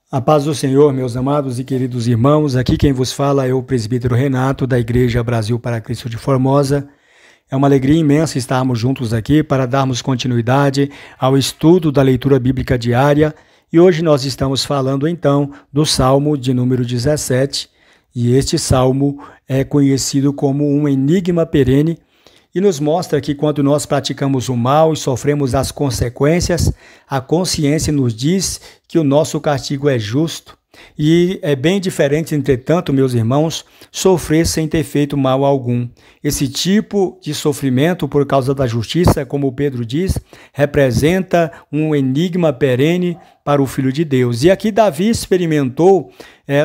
A paz do Senhor, meus amados e queridos irmãos, aqui quem vos fala é o presbítero Renato, da Igreja Brasil para Cristo de Formosa. É uma alegria imensa estarmos juntos aqui para darmos continuidade ao estudo da leitura bíblica diária. E hoje nós estamos falando então do Salmo de número 17, e este Salmo é conhecido como um enigma perene, e nos mostra que quando nós praticamos o mal e sofremos as consequências, a consciência nos diz que o nosso castigo é justo. E é bem diferente, entretanto, meus irmãos, sofrer sem ter feito mal algum. Esse tipo de sofrimento por causa da justiça, como Pedro diz, representa um enigma perene para o Filho de Deus. E aqui Davi experimentou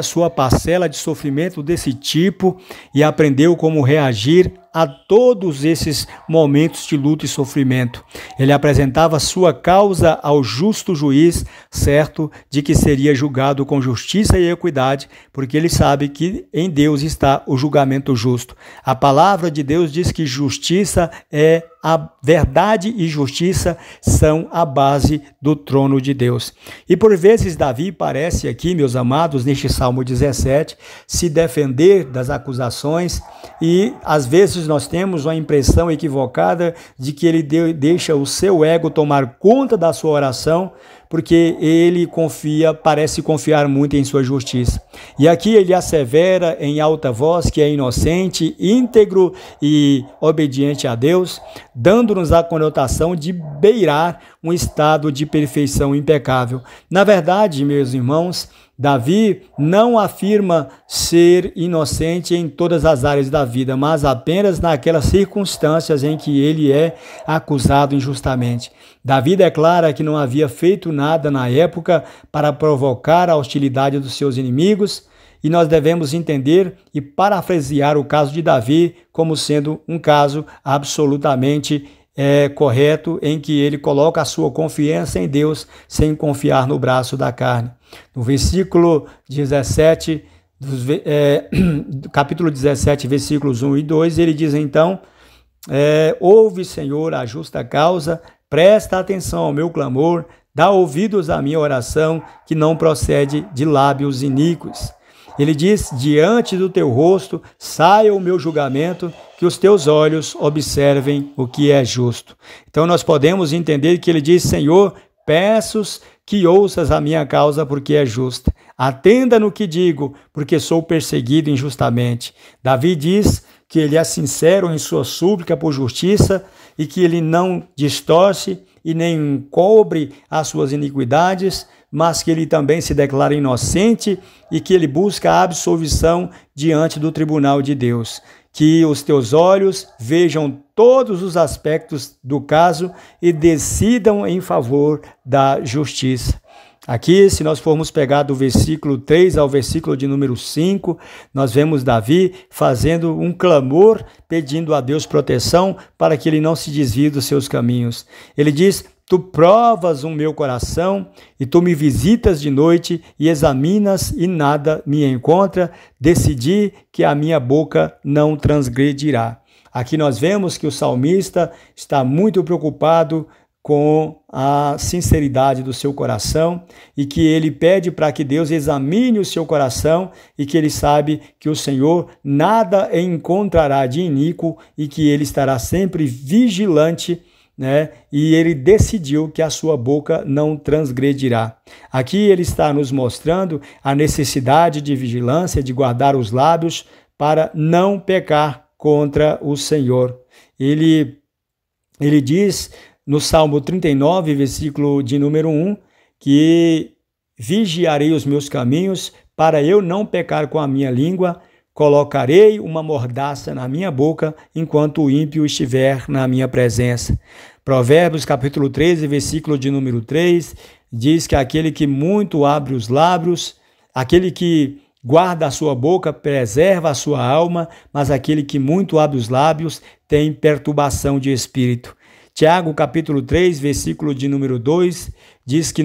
sua parcela de sofrimento desse tipo e aprendeu como reagir a todos esses momentos de luta e sofrimento. Ele apresentava sua causa ao justo juiz, certo de que seria julgado com justiça e equidade, porque ele sabe que em Deus está o julgamento justo. A palavra de Deus diz que justiça é a verdade e justiça são a base do trono de Deus. E por vezes Davi parece aqui, meus amados, neste Salmo 17, se defender das acusações, e às vezes nós temos uma impressão equivocada de que ele deixa o seu ego tomar conta da sua oração, porque ele parece confiar muito em sua justiça. E aqui ele assevera em alta voz que é inocente, íntegro e obediente a Deus, dando-nos a conotação de beirar um estado de perfeição impecável. Na verdade, meus irmãos, Davi não afirma ser inocente em todas as áreas da vida, mas apenas naquelas circunstâncias em que ele é acusado injustamente. Davi declara que não havia feito nada na época para provocar a hostilidade dos seus inimigos, e nós devemos entender e parafrasear o caso de Davi como sendo um caso absolutamente correto, em que ele coloca a sua confiança em Deus sem confiar no braço da carne. No versículo 17, capítulo 17, versículos 1 e 2, ele diz então: ouve, Senhor, a justa causa, presta atenção ao meu clamor, dá ouvidos à minha oração, que não procede de lábios iníquos. Ele diz: diante do teu rosto saia o meu julgamento, que os teus olhos observem o que é justo. Então nós podemos entender que ele diz: Senhor, peço que ouças a minha causa, porque é justa. Atenda no que digo, porque sou perseguido injustamente. Davi diz que ele é sincero em sua súplica por justiça e que ele não distorce e nem encobre as suas iniquidades, mas que ele também se declara inocente e que ele busca a absolvição diante do tribunal de Deus. Que os teus olhos vejam todos os aspectos do caso e decidam em favor da justiça. Aqui, se nós formos pegar do versículo 3 ao versículo de número 5, nós vemos Davi fazendo um clamor, pedindo a Deus proteção para que ele não se desvie dos seus caminhos. Ele diz: tu provas o meu coração e tu me visitas de noite e examinas e nada me encontra. Decidi que a minha boca não transgredirá. Aqui nós vemos que o salmista está muito preocupado com a sinceridade do seu coração e que ele pede para que Deus examine o seu coração e que ele sabe que o Senhor nada encontrará de iníquo e que ele estará sempre vigilante, e ele decidiu que a sua boca não transgredirá. Aqui ele está nos mostrando a necessidade de vigilância, de guardar os lábios para não pecar contra o Senhor. Ele diz no Salmo 39, versículo de número 1, que vigiarei os meus caminhos para eu não pecar com a minha língua, colocarei uma mordaça na minha boca enquanto o ímpio estiver na minha presença. Provérbios capítulo 13, versículo de número 3, diz que aquele que muito abre os lábios, aquele que guarda a sua boca, preserva a sua alma, mas aquele que muito abre os lábios tem perturbação de espírito. Tiago capítulo 3, versículo de número 2, diz que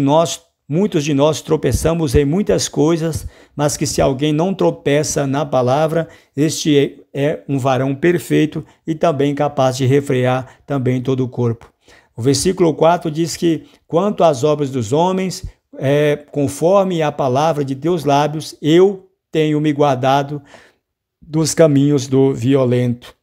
muitos de nós tropeçamos em muitas coisas, mas que se alguém não tropeça na palavra, este é um varão perfeito e também capaz de refrear também todo o corpo. O versículo 4 diz que quanto às obras dos homens, conforme a palavra de teus lábios, eu tenho me guardado dos caminhos do violento.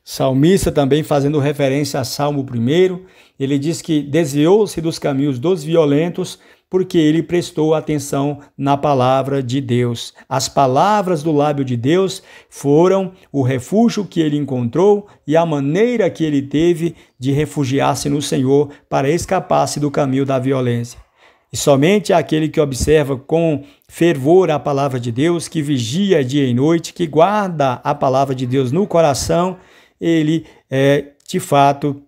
Salmista também fazendo referência a Salmo 1, ele diz que desviou-se dos caminhos dos violentos porque ele prestou atenção na palavra de Deus. As palavras do lábio de Deus foram o refúgio que ele encontrou e a maneira que ele teve de refugiar-se no Senhor para escapar-se do caminho da violência. E somente aquele que observa com fervor a palavra de Deus, que vigia dia e noite, que guarda a palavra de Deus no coração, ele, de fato,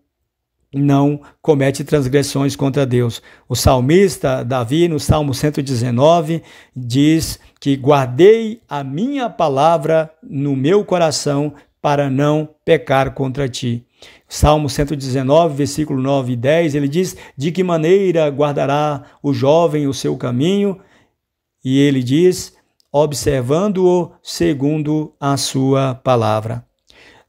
não comete transgressões contra Deus. O salmista Davi, no Salmo 119, diz que guardei a minha palavra no meu coração para não pecar contra ti. Salmo 119, versículo 9 e 10, ele diz: de que maneira guardará o jovem o seu caminho? E ele diz: observando-o segundo a sua palavra.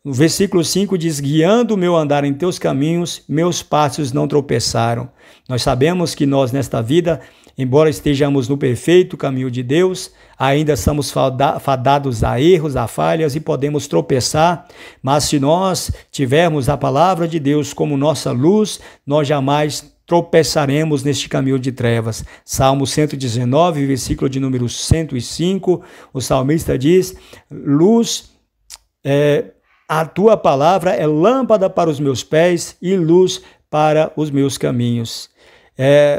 No versículo 5 diz: guiando o meu andar em teus caminhos, meus passos não tropeçaram. Nós sabemos que nós nesta vida, embora estejamos no perfeito caminho de Deus, ainda somos fadados a erros, a falhas e podemos tropeçar, mas se nós tivermos a palavra de Deus como nossa luz, nós jamais tropeçaremos neste caminho de trevas. Salmo 119, versículo de número 105, o salmista diz: a tua palavra é lâmpada para os meus pés e luz para os meus caminhos.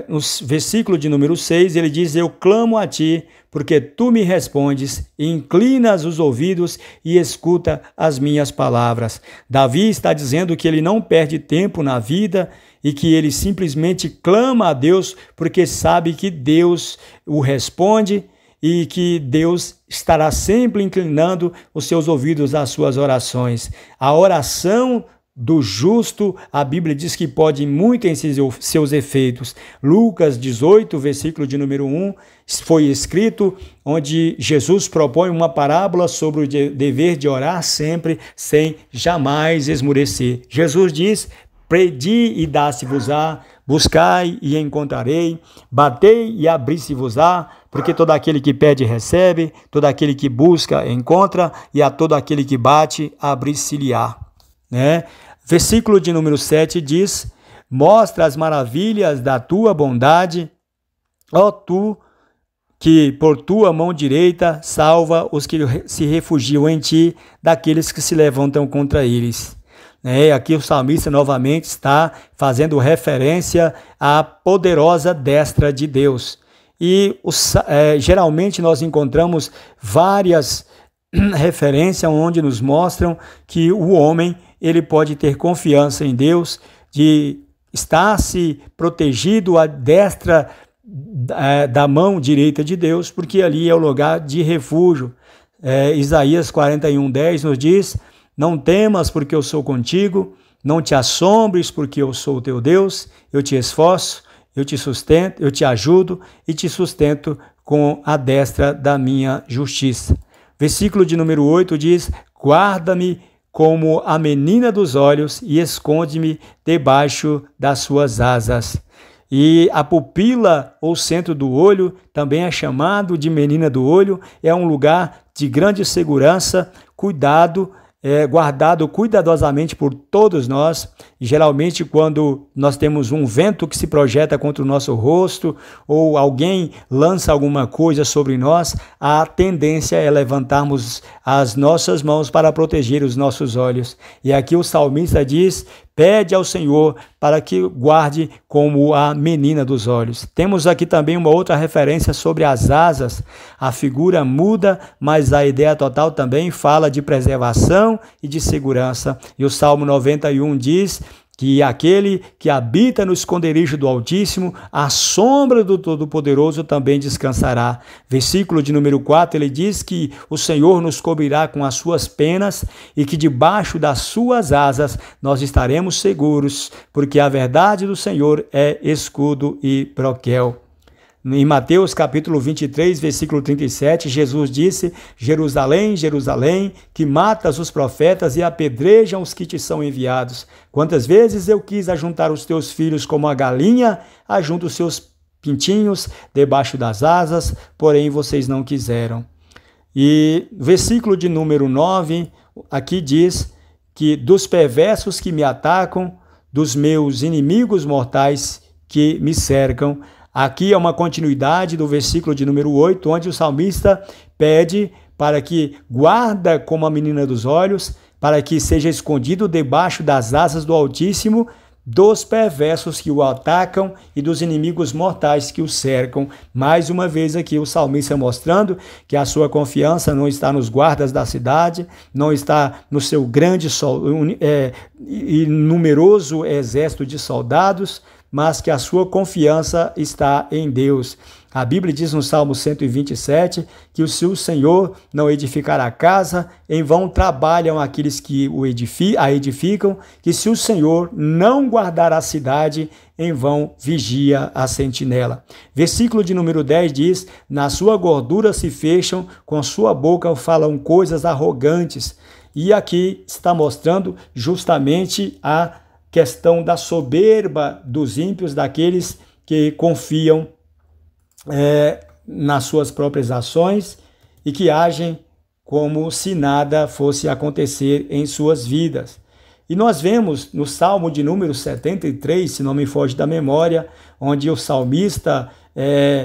No versículo de número 6, ele diz: eu clamo a ti, porque tu me respondes, inclinas os ouvidos e escuta as minhas palavras. Davi está dizendo que ele não perde tempo na vida e que ele simplesmente clama a Deus, porque sabe que Deus o responde e que Deus estará sempre inclinando os seus ouvidos às suas orações. A oração do justo, a Bíblia diz que pode muito em seus efeitos. Lucas 18, versículo de número 1, foi escrito onde Jesus propõe uma parábola sobre o dever de orar sempre, sem jamais esmurecer. Jesus diz: pedi e dá-se-vos-á, buscai e encontrarei, batei e abri-se-vos-á, porque todo aquele que pede recebe, todo aquele que busca encontra, e a todo aquele que bate abrir-se-lhe-á. Versículo de número 7 diz: mostra as maravilhas da tua bondade, ó tu, que por tua mão direita salva os que se refugiam em ti, daqueles que se levantam contra eles. Aqui o salmista novamente está fazendo referência à poderosa destra de Deus. E geralmente nós encontramos várias referências onde nos mostram que o homem ele pode ter confiança em Deus, de estar-se protegido à destra da mão direita de Deus, porque ali é o lugar de refúgio. Isaías 41:10 nos diz: não temas, porque eu sou contigo, não te assombres, porque eu sou o teu Deus, eu te esforço, eu te sustento, eu te ajudo e te sustento com a destra da minha justiça. Versículo de número 8 diz: guarda-me como a menina dos olhos e esconde-me debaixo das suas asas. E a pupila ou centro do olho, também é chamado de menina do olho, é um lugar de grande segurança, guardado cuidadosamente por todos nós. E geralmente quando nós temos um vento que se projeta contra o nosso rosto ou alguém lança alguma coisa sobre nós, a tendência é levantarmos as nossas mãos para proteger os nossos olhos. E aqui o salmista diz: pede ao Senhor para que guarde como a menina dos olhos. Temos aqui também uma outra referência sobre as asas. A figura muda, mas a ideia total também fala de preservação e de segurança. E o Salmo 91 diz que aquele que habita no esconderijo do Altíssimo, à sombra do Todo-Poderoso também descansará. Versículo de número 4, ele diz que o Senhor nos cobrirá com as suas penas e que debaixo das suas asas nós estaremos seguros, porque a verdade do Senhor é escudo e broquel. Em Mateus capítulo 23, versículo 37, Jesus disse: Jerusalém, Jerusalém, que matas os profetas e apedrejam os que te são enviados. Quantas vezes eu quis ajuntar os teus filhos como a galinha ajunta os seus pintinhos debaixo das asas, porém vocês não quiseram. E versículo de número 9, aqui diz que dos perversos que me atacam, dos meus inimigos mortais que me cercam. Aqui é uma continuidade do versículo de número 8, onde o salmista pede para que guarda como a menina dos olhos, para que seja escondido debaixo das asas do Altíssimo, dos perversos que o atacam e dos inimigos mortais que o cercam. Mais uma vez aqui o salmista mostrando que a sua confiança não está nos guardas da cidade, não está no seu grande e numeroso exército de soldados, mas que a sua confiança está em Deus. A Bíblia diz no Salmo 127 que se o Senhor não edificar a casa, em vão trabalham aqueles que a edificam, que se o Senhor não guardar a cidade, em vão vigia a sentinela. Versículo de número 10 diz: na sua gordura se fecham, com sua boca falam coisas arrogantes. E aqui está mostrando justamente a questão da soberba dos ímpios, daqueles que confiam nas suas próprias ações e que agem como se nada fosse acontecer em suas vidas. E nós vemos no Salmo de número 73, se não me foge da memória, onde o salmista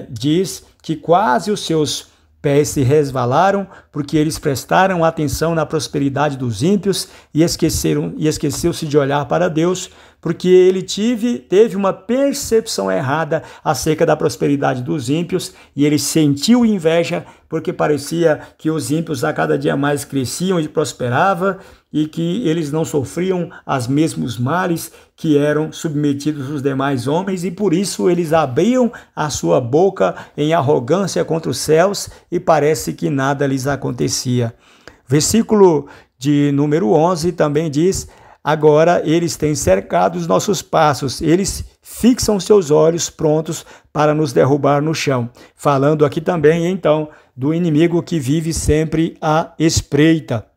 diz que quase os seus pés se resvalaram, porque eles prestaram atenção na prosperidade dos ímpios e esqueceu-se de olhar para Deus, porque ele teve uma percepção errada acerca da prosperidade dos ímpios e ele sentiu inveja, porque parecia que os ímpios a cada dia mais cresciam e prosperavam e que eles não sofriam os mesmos males que eram submetidos os demais homens, e por isso eles abriam a sua boca em arrogância contra os céus e parece que nada lhes acontecia. Versículo de número 11 também diz: agora eles têm cercado os nossos passos, eles fixam seus olhos prontos para nos derrubar no chão. Falando aqui também, então, do inimigo que vive sempre à espreita.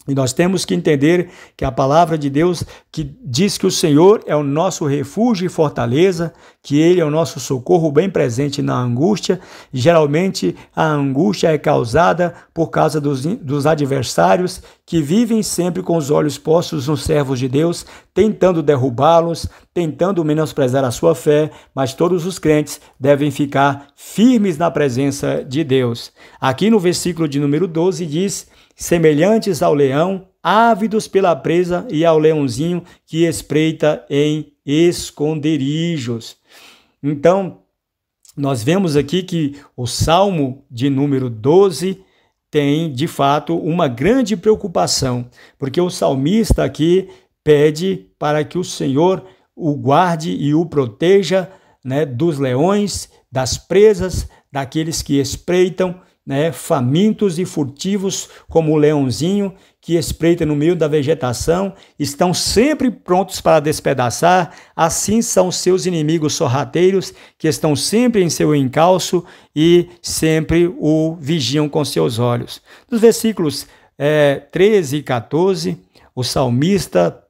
E nós temos que entender que a palavra de Deus que diz que o Senhor é o nosso refúgio e fortaleza, que Ele é o nosso socorro bem presente na angústia. Geralmente a angústia é causada por causa dos adversários que vivem sempre com os olhos postos nos servos de Deus, tentando derrubá-los, tentando menosprezar a sua fé, mas todos os crentes devem ficar firmes na presença de Deus. Aqui no versículo de número 12 diz: semelhantes ao leão, ávidos pela presa, e ao leãozinho que espreita em esconderijos. Então, nós vemos aqui que o Salmo de número 12 tem, de fato, uma grande preocupação, porque o salmista aqui pede para que o Senhor o guarde e o proteja, né, dos leões, das presas, daqueles que espreitam, famintos e furtivos, como o leãozinho que espreita no meio da vegetação, estão sempre prontos para despedaçar. Assim são seus inimigos sorrateiros, que estão sempre em seu encalço e sempre o vigiam com seus olhos. Nos versículos 13 e 14, o salmista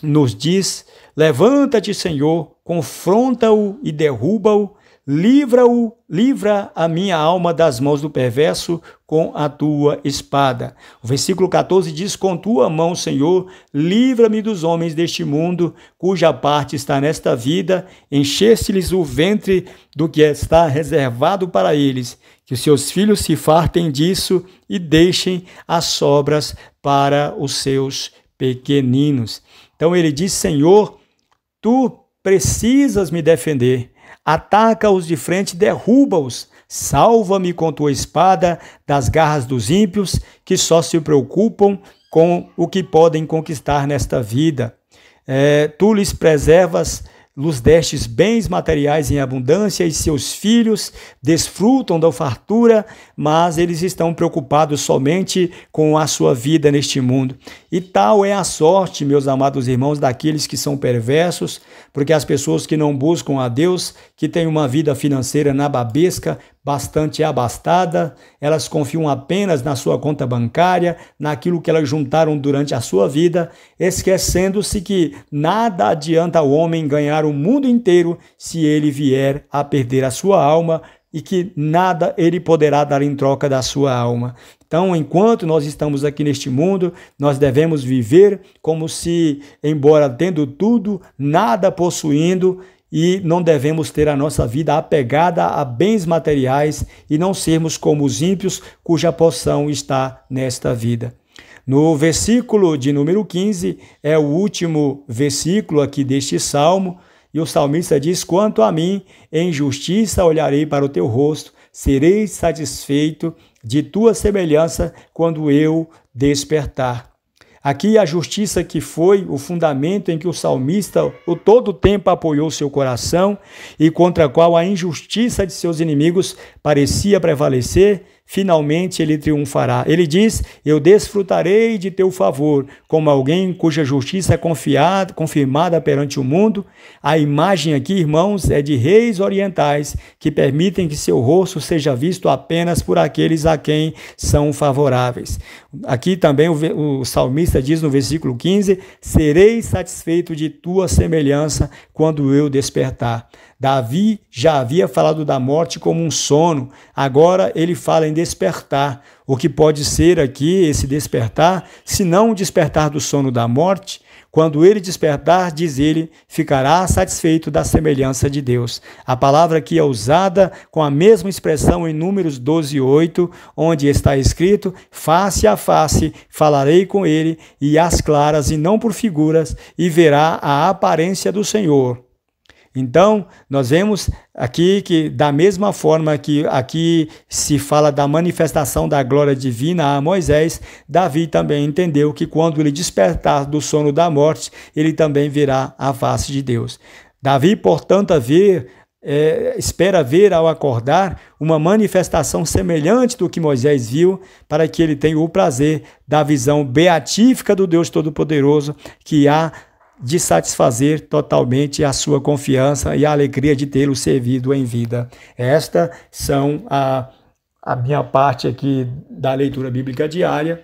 nos diz: levanta-te, Senhor, confronta-o e derruba-o, livra a minha alma das mãos do perverso com a tua espada. O versículo 14 diz: com tua mão, Senhor, livra-me dos homens deste mundo, cuja parte está nesta vida, encheste-lhes o ventre do que está reservado para eles, que os seus filhos se fartem disso e deixem as sobras para os seus pequeninos. Então ele diz: Senhor, tu precisas me defender. Ataca-os de frente, derruba-os. Salva-me com tua espada das garras dos ímpios, que só se preocupam com o que podem conquistar nesta vida. Tu lhes preservas, lhes destes bens materiais em abundância, e seus filhos desfrutam da fartura, mas eles estão preocupados somente com a sua vida neste mundo. E tal é a sorte, meus amados irmãos, daqueles que são perversos, porque as pessoas que não buscam a Deus, que têm uma vida financeira nababesca, bastante abastada, elas confiam apenas na sua conta bancária, naquilo que elas juntaram durante a sua vida, esquecendo-se que nada adianta o homem ganhar o mundo inteiro se ele vier a perder a sua alma, e que nada ele poderá dar em troca da sua alma. Então, enquanto nós estamos aqui neste mundo, nós devemos viver como se, embora tendo tudo, nada possuindo, e não devemos ter a nossa vida apegada a bens materiais e não sermos como os ímpios, cuja porção está nesta vida. No versículo de número 15, é o último versículo aqui deste salmo, e o salmista diz: quanto a mim, em justiça olharei para o teu rosto, serei satisfeito de tua semelhança quando eu despertar. Aqui a justiça que foi o fundamento em que o salmista o todo o tempo apoiou seu coração e contra a qual a injustiça de seus inimigos parecia prevalecer, finalmente ele triunfará. Ele diz: eu desfrutarei de teu favor, como alguém cuja justiça é confirmada perante o mundo. A imagem aqui, irmãos, é de reis orientais que permitem que seu rosto seja visto apenas por aqueles a quem são favoráveis. Aqui também o salmista diz no versículo 15: serei satisfeito de tua semelhança quando eu despertar. Davi já havia falado da morte como um sono, agora ele fala em despertar. O que pode ser aqui esse despertar, se não o despertar do sono da morte? Quando ele despertar, diz ele, ficará satisfeito da semelhança de Deus. A palavra aqui é usada com a mesma expressão em Números 12:8, onde está escrito: face a face falarei com ele, e às claras, e não por figuras, e verá a aparência do Senhor. Então, nós vemos aqui que, da mesma forma que aqui se fala da manifestação da glória divina a Moisés, Davi também entendeu que quando ele despertar do sono da morte, ele também verá a face de Deus. Davi, portanto, espera ver ao acordar uma manifestação semelhante do que Moisés viu, para que ele tenha o prazer da visão beatífica do Deus Todo-Poderoso, que há de satisfazer totalmente a sua confiança e a alegria de tê-lo servido em vida. Estas são a minha parte aqui da leitura bíblica diária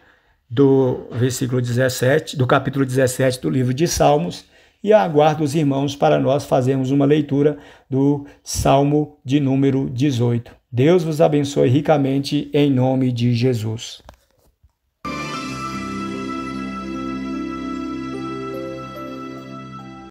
do versículo 17, do capítulo 17 do livro de Salmos, e aguardo os irmãos para nós fazermos uma leitura do Salmo de número 18. Deus vos abençoe ricamente em nome de Jesus.